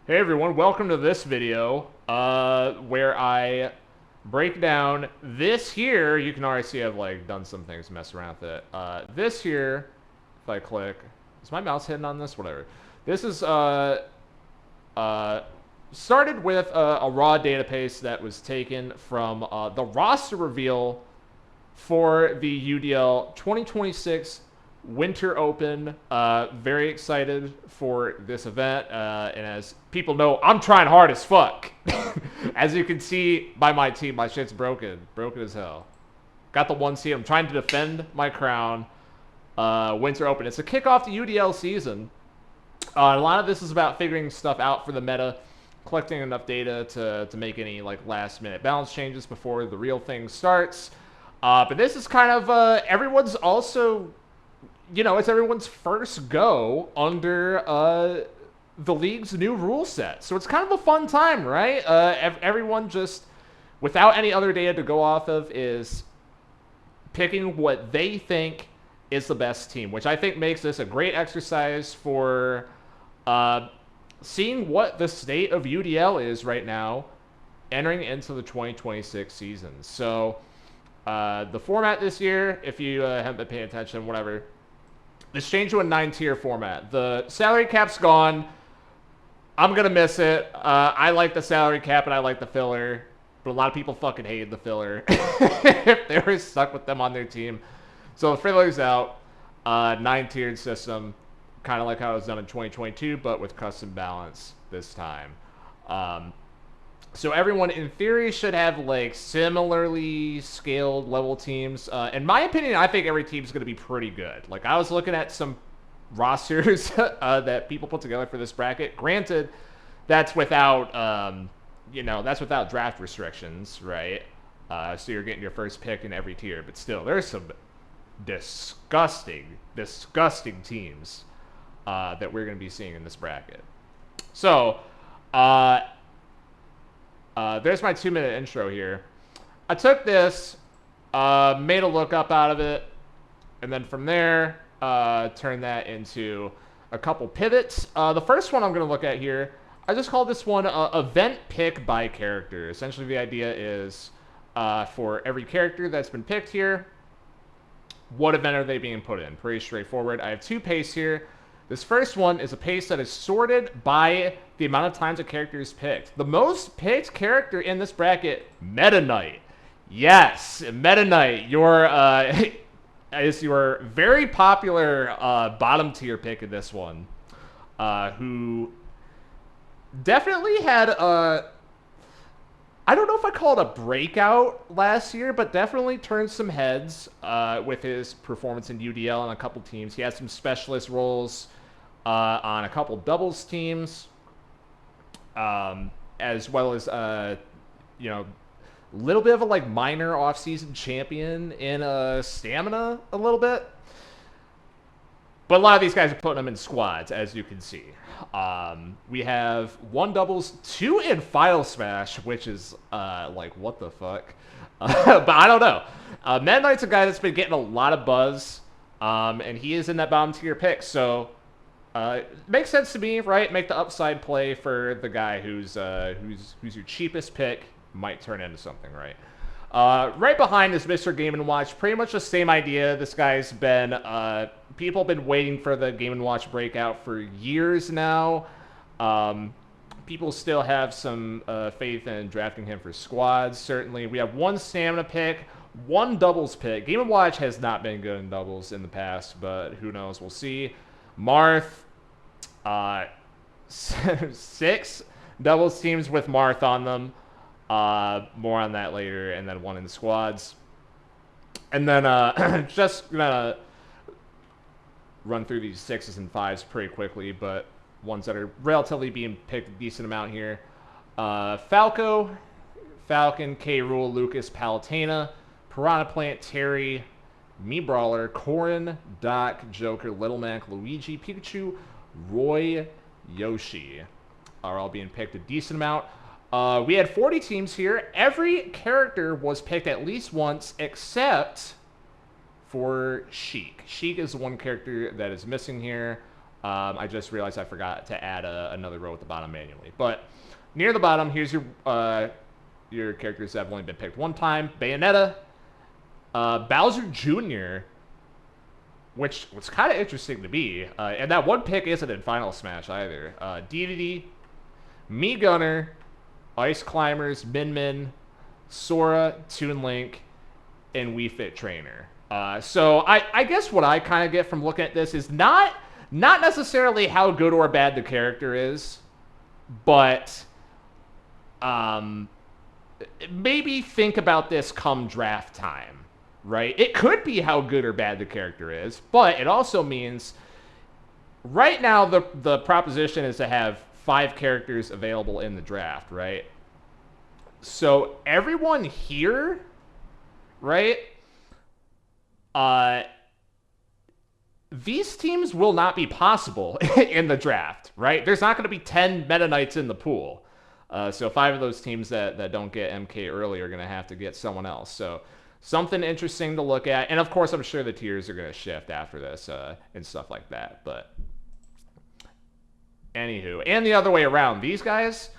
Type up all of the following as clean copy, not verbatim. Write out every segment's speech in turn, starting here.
Hey everyone, welcome to this video where I break down this here. You can already see I've like done some things, mess around with it. This here, if I click, is my mouse hidden on this? Whatever. This is uh, started with a raw database that was taken from the roster reveal for the UDL 2026 Winter Open. Very excited for this event. And as people know, I'm trying hard as fuck. As you can see by my team, my shit's broken. Broken as hell. Got the 1 seed. I'm trying to defend my crown. Winter Open. It's a kickoff to UDL season. A lot of this is about figuring stuff out for the meta, collecting enough data to make any like last minute balance changes before the real thing starts. But this is kind of everyone's also, it's everyone's first go under the league's new rule set. So it's kind of a fun time, right? Everyone just, without any other data to go off of, is picking what they think is the best team, which I think makes this a great exercise for seeing what the state of UDL is right now entering into the 2026 season. So the format this year, if you haven't been paying attention, whatever, it's changed to a 9-tier format. The salary cap's gone. I'm going to miss it. I like the salary cap and I like the filler, but a lot of people fucking hated the filler if they were stuck with them on their team. So the filler's out. 9-tiered system, kind of like how it was done in 2022, but with custom balance this time. So everyone, in theory, should have like similarly scaled level teams. In my opinion, I think every team's going to be pretty good. Like I was looking at some rosters that people put together for this bracket. Granted, that's without that's without draft restrictions, right? So you're getting your first pick in every tier, but still, there's some disgusting teams that we're going to be seeing in this bracket. So, there's my 2-minute intro here. I took this, made a lookup out of it, and then from there, turned that into a couple pivots. The first one I'm going to look at here, I just call this one event pick by character. Essentially, the idea is for every character that's been picked here, what event are they being put in? Pretty straightforward. I have 2 pastes here. This first one is a paste that is sorted by the amount of times a character is picked. The most picked character in this bracket, Meta Knight. Yes, Meta Knight, is your very popular bottom tier pick in this one, who definitely had I don't know if I call it a breakout last year, but definitely turned some heads with his performance in UDL on a couple teams. He had some specialist roles on a couple doubles teams, as well as a little bit of a like minor off-season champion in stamina a little bit. But a lot of these guys are putting them in squads, as you can see. We have 1 doubles, 2 in Final Smash, which is like, what the fuck? But I don't know. Meta Knight's a guy that's been getting a lot of buzz, and he is in that bottom tier pick. So it makes sense to me, right? Make the upside play for the guy who's your cheapest pick, might turn into something, right? Right behind is Mr. Game & Watch. Pretty much the same idea. This guy's been... people have been waiting for the Game & Watch breakout for years now. People still have some faith in drafting him for squads, certainly. We have 1 stamina pick, 1 doubles pick. Game & Watch has not been good in doubles in the past, but who knows? We'll see. Marth. 6 doubles teams with Marth on them. More on that later, and then 1 in the squads. And then just gonna run through these 6s and 5s pretty quickly, but ones that are relatively being picked a decent amount here. Falco, Falcon, K-Rool, Lucas, Palutena, Piranha Plant, Terry, Me Brawler, Corrin, Doc, Joker, Little Mac, Luigi, Pikachu, Roy, Yoshi are all being picked a decent amount. We had 40 teams here. Every character was picked at least once, except for Sheik. Sheik is the one character that is missing here. I just realized I forgot to add another row at the bottom manually. But near the bottom, here's your characters that have only been picked one time. Bayonetta, Bowser Jr., which was kind of interesting to me. And that one pick isn't in Final Smash either. DDD, Mii Gunner, Ice Climbers, Min Min, Sora, Toon Link, and Wii Fit Trainer. So I guess what I kind of get from looking at this is not necessarily how good or bad the character is, but maybe think about this come draft time, right? It could be how good or bad the character is, but it also means right now the proposition is to have 5 characters available in the draft, right? So everyone here, right? These teams will not be possible in the draft, right? There's not going to be 10 Meta Knights in the pool. So 5 of those teams that don't get MK early are going to have to get someone else. So something interesting to look at. And of course, I'm sure the tiers are going to shift after this and stuff like that. But anywho, and the other way around, these guys,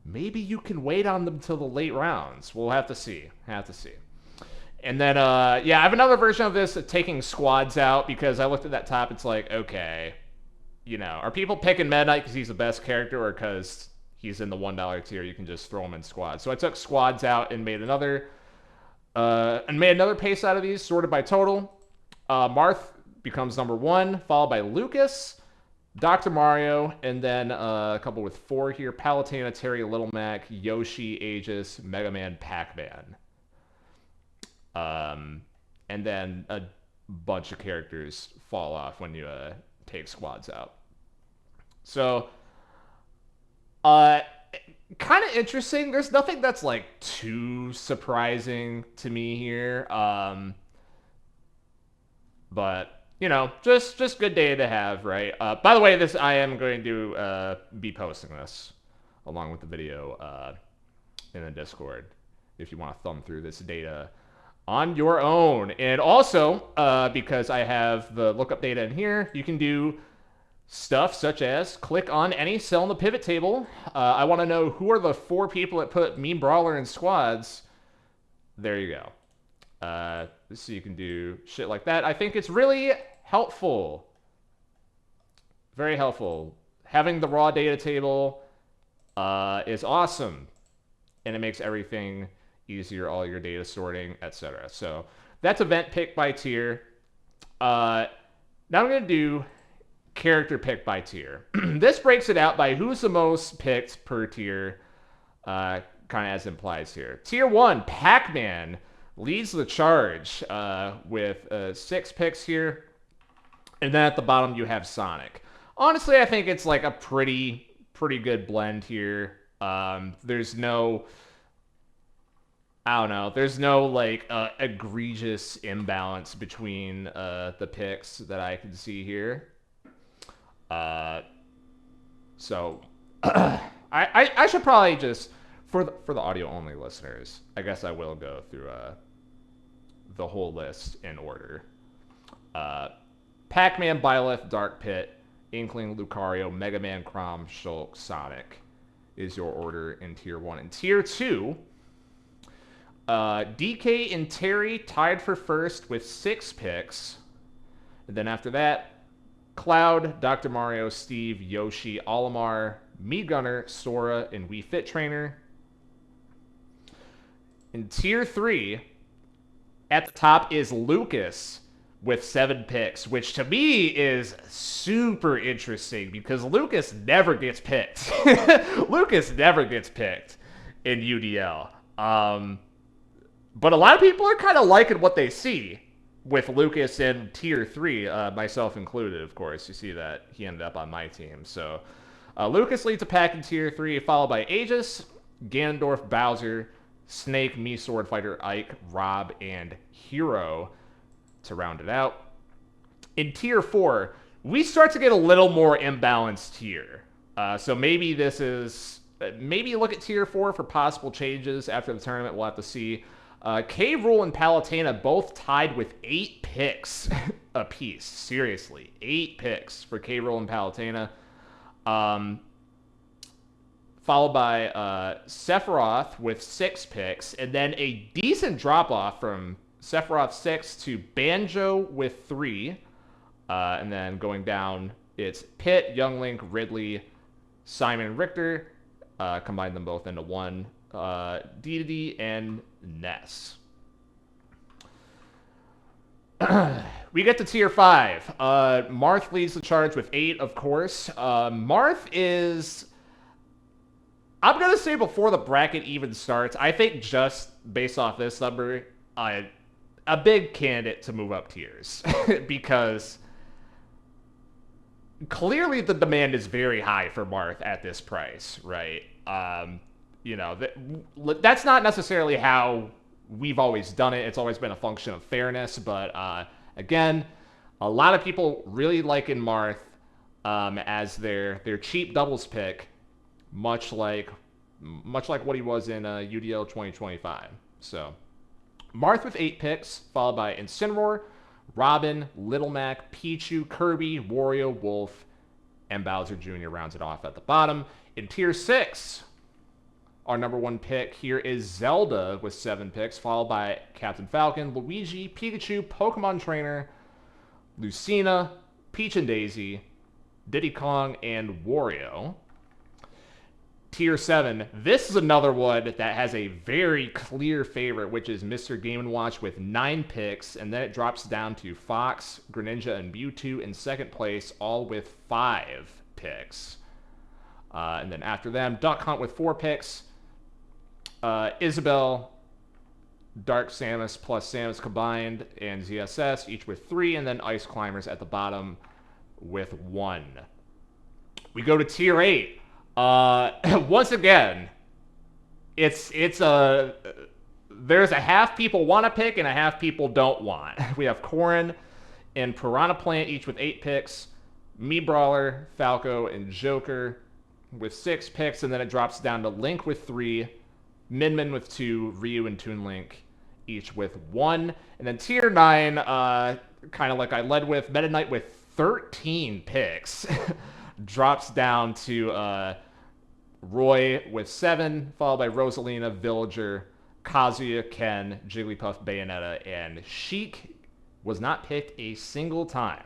maybe you can wait on them till the late rounds. We'll have to see. And then, yeah, I have another version of this taking squads out because I looked at that top. It's like, okay, you know, are people picking Meta Knight because he's the best character or because he's in the $1 tier? You can just throw him in squads. So I took squads out and made another pace out of these, sorted by total. Marth becomes number 1, followed by Lucas, Dr. Mario, and then a couple with 4 here: Palutena, Terry, Little Mac, Yoshi, Aegis, Mega Man, Pac-Man. And then a bunch of characters fall off when you take squads out. So, kind of interesting. There's nothing that's like too surprising to me here. But you know, just good data to have, right? By the way, I am going to be posting this along with the video in the Discord if you want to thumb through this data on your own. And also, because I have the lookup data in here, you can do stuff such as click on any cell in the pivot table. I want to know who are the 4 people that put Meme Brawler in squads. There you go. So you can do shit like that. I think it's really helpful. Very helpful. Having the raw data table is awesome. And it makes everything easier, all your data sorting, etc. So that's event pick by tier. Now I'm going to do character pick by tier. This breaks it out by who's the most picked per tier, kind of as implies here. Tier 1, Pac-Man, leads the charge with 6 picks here. And then at the bottom you have Sonic. Honestly, I think it's like a pretty good blend here. There's no... I don't know. There's no like egregious imbalance between the picks that I can see here. So I should probably just for the audio only listeners, I guess I will go through the whole list in order. Pac-Man, Byleth, Dark Pit, Inkling, Lucario, Mega Man, Chrom, Shulk, Sonic is your order in tier 1. In tier 2. DK and Terry tied for first with 6 picks. And then after that, Cloud, Dr. Mario, Steve, Yoshi, Olimar, Mii Gunner, Sora, and Wii Fit Trainer. In tier 3, at the top is Lucas with 7 picks, which to me is super interesting because Lucas never gets picked. Lucas never gets picked in UDL. But a lot of people are kind of liking what they see with Lucas in tier 3, myself included, of course. You see that he ended up on my team. So Lucas leads a pack in tier 3, followed by Aegis, Ganondorf, Bowser, Snake, Mii Sword Fighter, Ike, Rob, and Hero to round it out. In tier 4, we start to get a little more imbalanced here. So maybe this is... Maybe look at tier 4 for possible changes after the tournament. We'll have to see. K. Rool and Palutena both tied with 8 picks apiece. Seriously, 8 picks for K-Roll and Palutena. Followed by Sephiroth with 6 picks, and then a decent drop-off from Sephiroth 6 to Banjo with 3. And then going down, it's Pit, Young Link, Ridley, Simon, and Richter. Combine them both into one. Dedede and Ness. We get to tier 5. Marth leads the charge with 8, of course. Marth is... I'm going to say before the bracket even starts, I think just based off this number, a big candidate to move up tiers. Because clearly the demand is very high for Marth at this price, right? You know, that's not necessarily how we've always done it. It's always been a function of fairness. But again, a lot of people really liking Marth as their cheap doubles pick. Much like what he was in UDL 2025. So, Marth with 8 picks, followed by Incineroar, Robin, Little Mac, Pichu, Kirby, Wario, Wolf, and Bowser Jr. rounds it off at the bottom. In Tier 6, our number 1 pick here is Zelda with 7 picks, followed by Captain Falcon, Luigi, Pikachu, Pokemon Trainer, Lucina, Peach and Daisy, Diddy Kong, and Wario. Tier 7, this is another one that has a very clear favorite, which is Mr. Game & Watch with 9 picks, and then it drops down to Fox, Greninja, and Mewtwo in second place, all with 5 picks. And then after them, Duck Hunt with 4 picks, Isabelle, Dark Samus plus Samus combined, and ZSS, each with 3, and then Ice Climbers at the bottom with 1. We go to Tier 8. Once again, there's a half people want to pick and a half people don't want. We have Corrin and Piranha Plant, each with 8 picks, Mii Brawler, Falco, and Joker with 6 picks, and then it drops down to Link with 3, Min Min with 2, Ryu and Toon Link each with 1, and then Tier 9, kind of like I led with, Meta Knight with 13 picks. Drops down to Roy with 7, followed by Rosalina, Villager, Kazuya, Ken, Jigglypuff, Bayonetta, and Sheik was not picked a single time.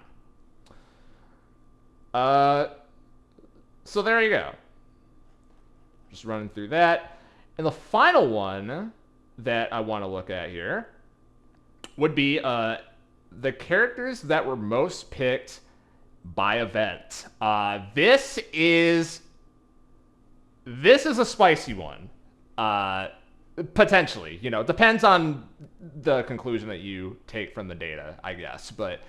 So there you go. Just running through that. And the final one that I want to look at here would be the characters that were most picked by event. This is a spicy one. Potentially, you know, depends on the conclusion that you take from the data, I guess. But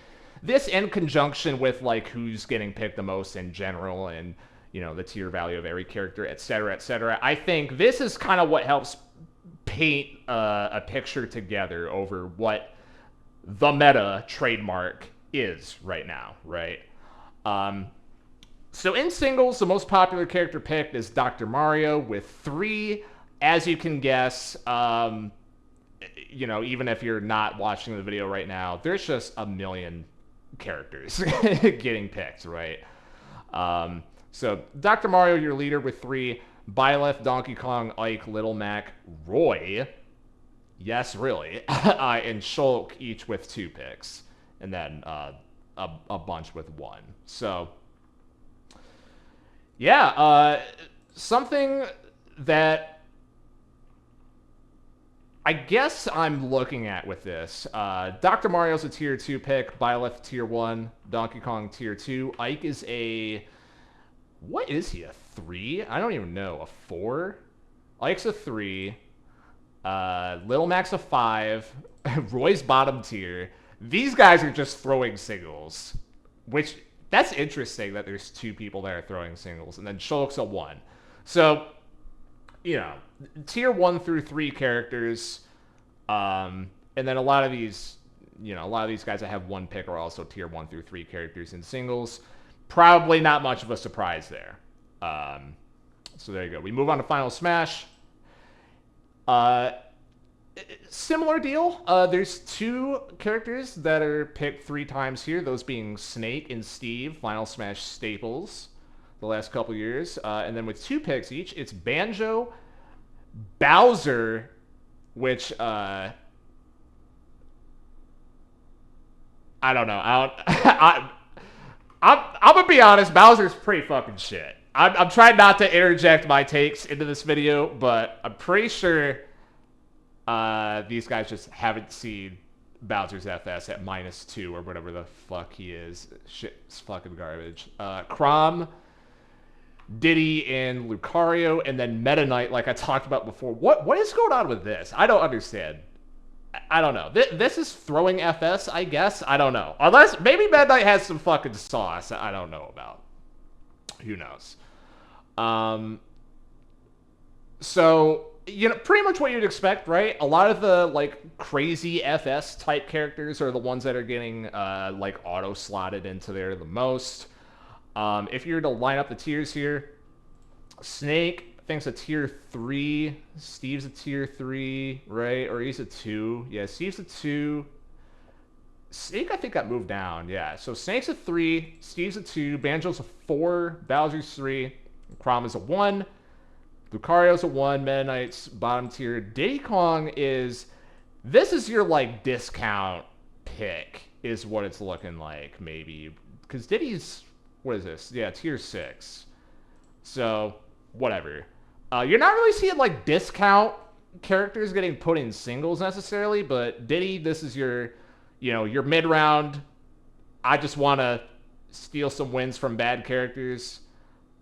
this, in conjunction with like who's getting picked the most in general, and you know the tier value of every character, etc., I think this is kind of what helps paint a picture together over what the meta trademark is right now, right? So in singles, the most popular character picked is Dr. Mario with 3. As you can guess, you know, even if you're not watching the video right now, there's just a million characters getting picked, right? So Dr. Mario, your leader with 3. Byleth, Donkey Kong, Ike, Little Mac, Roy. Yes, really. And Shulk, each with 2 picks. And then a bunch with 1. So, yeah, something that I guess I'm looking at with this. Dr. Mario's a tier 2 pick, Byleth tier 1, Donkey Kong tier 2. Ike is a... What is he, a 3? I don't even know. A 4? Ike's a 3. Little Mac's a 5. Roy's bottom tier. These guys are just throwing singles, which, that's interesting that there's 2 people that are throwing singles, and then Shulk's a 1. So, you know, tier 1 through 3 characters, and then a lot of these guys that have 1 pick are also tier 1 through 3 characters in singles. Probably not much of a surprise there. So there you go. We move on to Final Smash. similar deal. There's two characters that are picked 3 times here, those being Snake and Steve, Final Smash staples the last couple years. And then with 2 picks each, it's Banjo, Bowser, which I don't know. I'm gonna be honest. Bowser's pretty fucking shit. I'm trying not to interject my takes into this video, but I'm pretty sure these guys just haven't seen Bowser's FS at -2 or whatever the fuck he is. Shit's fucking garbage. Chrom, Diddy, and Lucario, and then Meta Knight, like I talked about before. What is going on with this? I don't understand. I don't know. This is throwing FS, I guess. I don't know. Unless, maybe Meta Knight has some fucking sauce I don't know about. Who knows? So, you know, pretty much what you'd expect, right? A lot of the, like, crazy FS type characters are the ones that are getting, like, auto-slotted into there the most. If you were to line up the tiers here, Snake, I think it's a tier 3. Steve's a tier 3, right? Or he's a 2. Yeah, Steve's a 2. Snake, I think, got moved down. Yeah, so Snake's a 3. Steve's a 2. Banjo's a 4. Bowser's 3. Chrom is a 1. Lucario's a 1. Meta Knight's bottom tier. Diddy Kong is... This is your, like, discount pick, is what it's looking like, maybe. Because Diddy's... What is this? Yeah, tier 6. So, whatever. You're not really seeing, like, discount characters getting put in singles necessarily, but Diddy, this is your, you know, your mid-round, I just want to steal some wins from bad characters.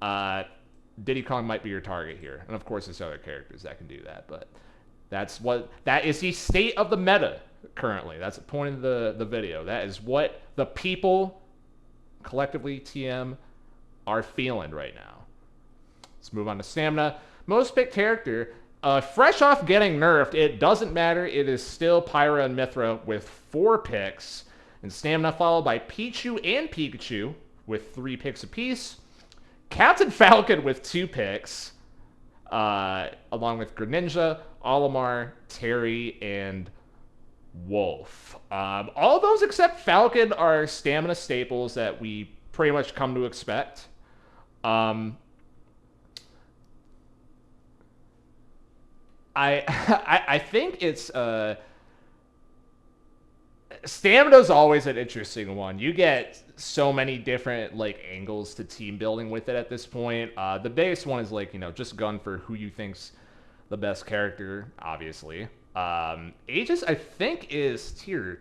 Diddy Kong might be your target here. And, of course, there's other characters that can do that, but that is the state of the meta currently. That's the point of the video. That is what the people, collectively, TM, are feeling right now. Let's move on to Stamina. Most picked character, fresh off getting nerfed, it doesn't matter. It is still Pyra and Mithra with 4 picks. And Stamina followed by Pichu and Pikachu with 3 picks apiece. Captain Falcon with 2 picks, along with Greninja, Olimar, Terry, and Wolf. All those except Falcon are Stamina staples that we pretty much come to expect. I think it's Stamina's always an interesting one. You get so many different, like, angles to team building with it at this point. The biggest one is, like, you know, just gun for who you think's the best character, obviously. Aegis, I think, is tier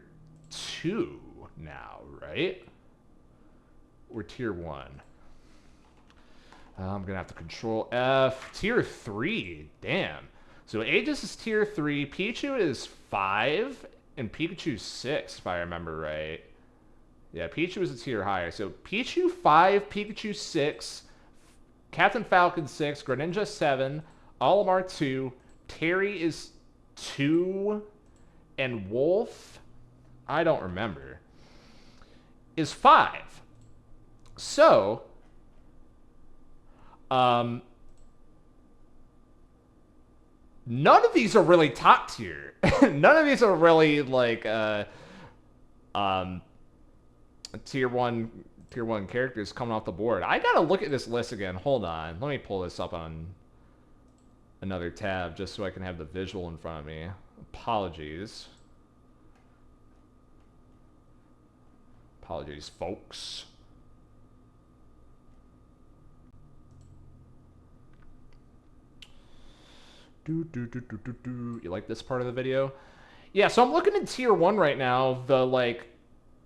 2 now, right? Or tier 1. I'm gonna have to control F. Tier 3, damn. So Aegis is tier 3, Pichu is 5, and Pikachu's 6, if I remember right. Yeah, Pichu is a tier higher. So Pichu 5, Pikachu 6, Captain Falcon 6, Greninja 7, Olimar 2, Terry is 2, and Wolf, I don't remember, is 5. So, none of these are really top tier. None of these are really like tier one characters coming off the board. I gotta look at this list again. Hold on. Let me pull this up on another tab just so I can have the visual in front of me. Apologies. Apologies, folks. You like this part of the video? Yeah, so I'm looking at tier 1 right now. The, like,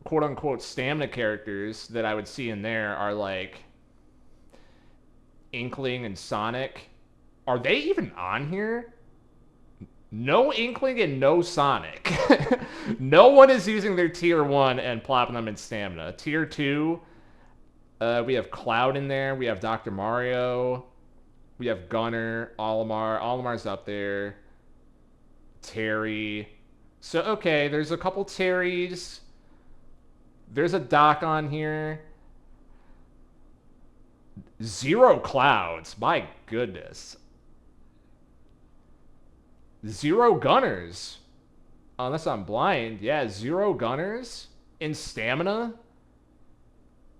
quote-unquote stamina characters that I would see in there are, like, Inkling and Sonic. Are they even on here? No Inkling and no Sonic. No one is using their tier 1 and plopping them in stamina. Tier 2, we have Cloud in there. We have Dr. Mario. We have Gunner, Olimar. Olimar's up there. Terry. So, okay, there's a couple Terrys. There's a Doc on here. 0 Clouds. My goodness. 0 Gunners. Unless I'm blind. Yeah, 0 gunners in stamina.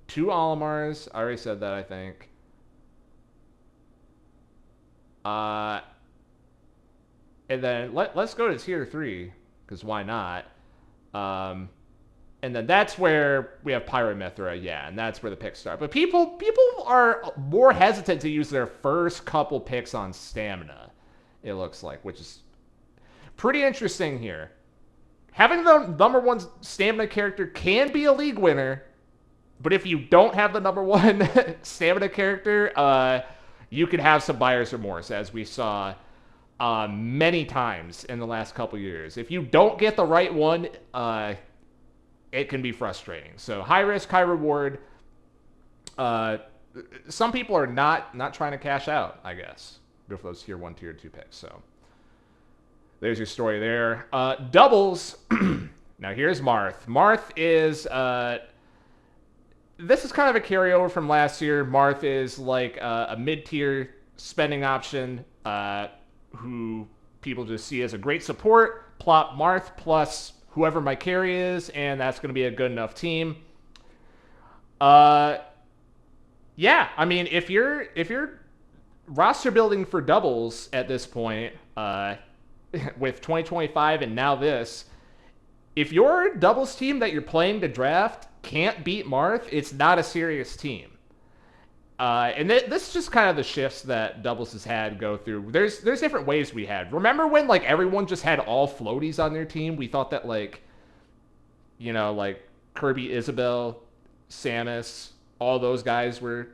2 Olimars. I already said that, I think. And then let's go to tier 3, because why not? And then that's where we have Pyromithra, yeah, and that's where the picks start. But people are more hesitant to use their first couple picks on stamina, it looks like, which is pretty interesting here. Having the number 1 stamina character can be a league winner, but if you don't have the number 1 stamina character, you could have some buyer's remorse, as we saw many times in the last couple years. If you don't get the right one, it can be frustrating. So high risk, high reward. Some people are not trying to cash out, I guess. Go for those tier 1, tier 2 picks. So there's your story there. Doubles. Now here's Marth. Marth is this is kind of a carryover from last year. Marth is like a mid-tier spending option who people just see as a great support. Plop Marth plus whoever my carry is, and that's going to be a good enough team. Yeah, I mean, if you're roster building for doubles at this point, with 2025 and now this, if your doubles team that you're playing to draft can't beat Marth, it's not a serious team. And this is just kind of the shifts that doubles has had go through. There's different waves we had. Remember when like everyone just had all floaties on their team? We thought that like, you know, like Kirby, Isabel, Samus, all those guys were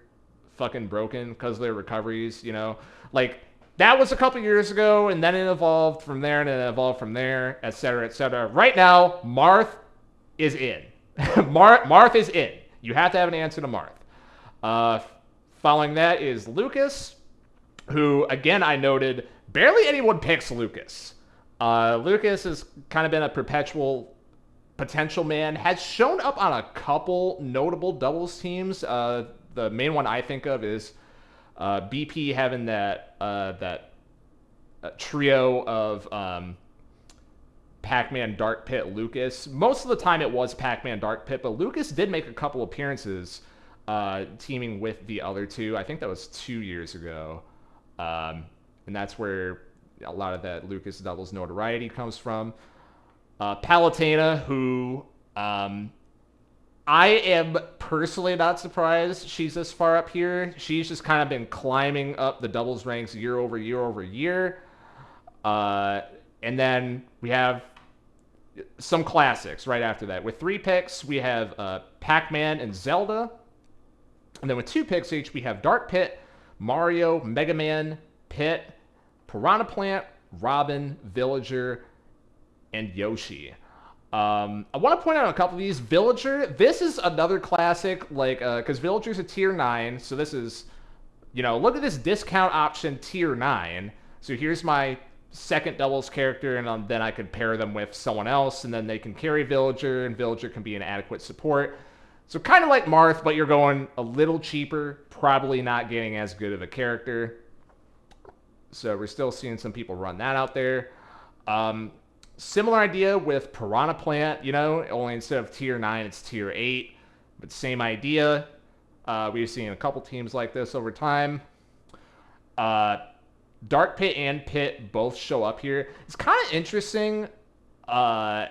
fucking broken because of their recoveries, you know? Like, that was a couple years ago, and then it evolved from there, and it evolved from there, et cetera, et cetera. Right now, Marth is in. Marth is in. You have to have an answer to Marth. Following that is Lucas, who, again, I noted, barely anyone picks Lucas. Lucas has kind of been a perpetual potential man, has shown up on a couple notable doubles teams. The main one I think of is BP having that trio of Pac-Man, Dark Pit, Lucas. Most of the time it was Pac-Man, Dark Pit, but Lucas did make a couple appearances teaming with the other two. I think that was 2 years ago. And that's where a lot of that Lucas doubles notoriety comes from. Palutena, who I am personally not surprised she's this far up here. She's just kind of been climbing up the doubles ranks year over year over year. And then we have some classics right after that. With 3 picks, we have Pac-Man and Zelda. And then with 2 picks each, we have Dark Pit, Mario, Mega Man, Pit, Piranha Plant, Robin, Villager, and Yoshi. I want to point out a couple of these. Villager, this is another classic, like, because Villager's a tier 9, so this is, you know, look at this discount option tier 9. So here's my second doubles character, and then I could pair them with someone else, and then they can carry Villager, and Villager can be an adequate support. So kind of like Marth, but you're going a little cheaper, probably not getting as good of a character. So we're still seeing some people run that out there. Similar idea with Piranha Plant, you know, only instead of tier 9, it's tier 8. But same idea. We've seen a couple teams like this over time. Dark Pit and Pit both show up here. It's kind of interesting. I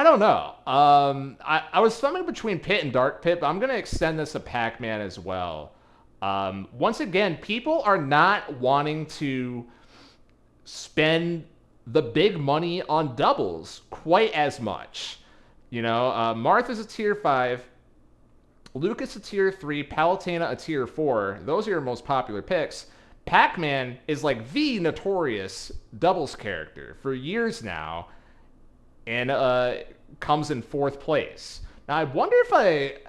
don't know. I was thumbing between Pit and Dark Pit, but I'm going to extend this to Pac-Man as well. Once again, people are not wanting to spend the big money on doubles quite as much. You know, Marth is a tier 5, Lucas a tier 3, Palutena a tier 4. Those are your most popular picks. Pac-Man is like the notorious doubles character for years now, and comes in 4th place. Now I wonder if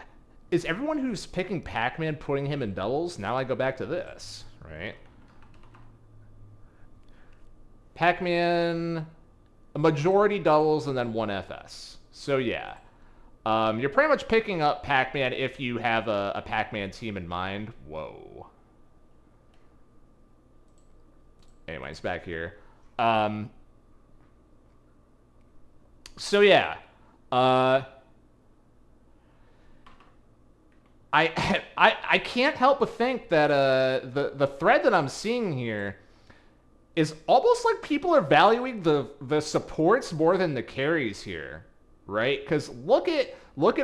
is everyone who's picking Pac-Man putting him in doubles? Now I go back to this, right? Pac-Man, a majority doubles, and then 1 FS. So yeah, you're pretty much picking up Pac-Man if you have a Pac-Man team in mind. Whoa. Anyways, back here. So yeah, I can't help but think that the thread that I'm seeing here is almost like people are valuing the supports more than the carries here, right? Because look at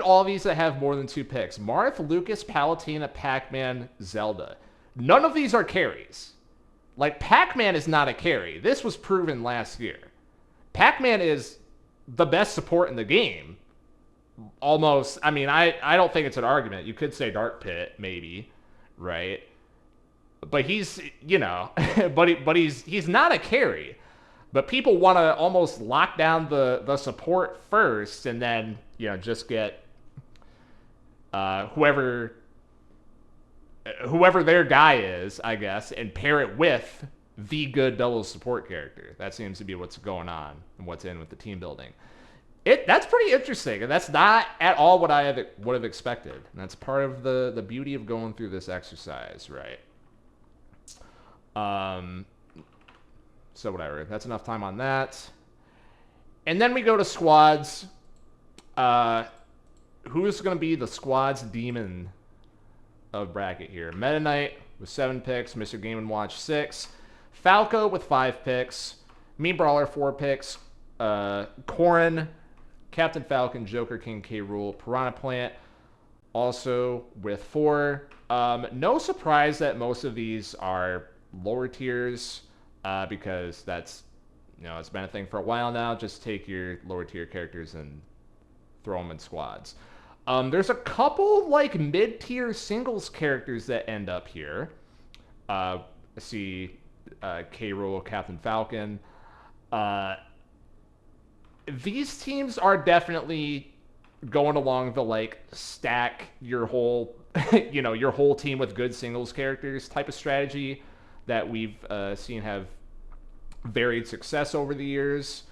all these that have more than 2 picks: Marth, Lucas, Palutena, Pac-Man, Zelda. None of these are carries. Like, Pac-Man is not a carry. This was proven last year. Pac-Man is the best support in the game. Almost, I mean, I don't think it's an argument. You could say Dark Pit, maybe, right? But he's, you know, but he's not a carry. But people want to almost lock down the support first, and then, you know, just get whoever their guy is, I guess, and pair it with the good double support character. That seems to be what's going on and what's in with the team building. That's pretty interesting, and that's not at all what I would have expected. And that's part of the beauty of going through this exercise, right? So whatever. That's enough time on that. And then we go to squads. Who's going to be the squad's demon of bracket here? Meta Knight with 7 picks. Mr. Game & Watch 6. Falco with 5 picks. Meme Brawler 4 picks. Corrin, Captain Falcon, Joker King, K. Rool, Piranha Plant also with 4. No surprise that most of these are lower tiers because that's, you know, it's been a thing for a while now. Just take your lower tier characters and throw them in squads. There's a couple like mid-tier singles characters that end up here. I see K. Rool, Captain Falcon. These teams are definitely going along the like stack your whole you know, your whole team with good singles characters type of strategy that we've seen have varied success over the years.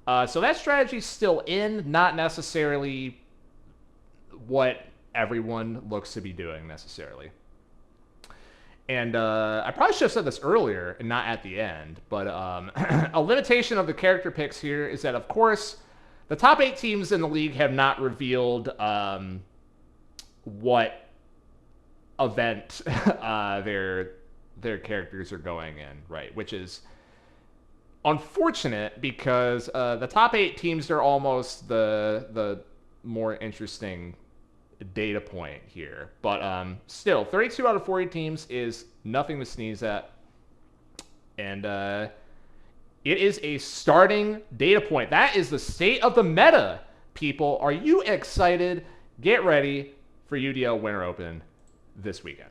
So that strategy's still in, not necessarily what everyone looks to be doing necessarily. And I probably should have said this earlier and not at the end, but a limitation of the character picks here is that, of course, the top 8 teams in the league have not revealed what event their characters are going in, right? Which is unfortunate because the top 8 teams are almost the more interesting data point here. But still, 32 out of 40 teams is nothing to sneeze at. And it is a starting data point. That is the state of the meta, people. Are you excited? Get ready for UDL Winter Open this weekend.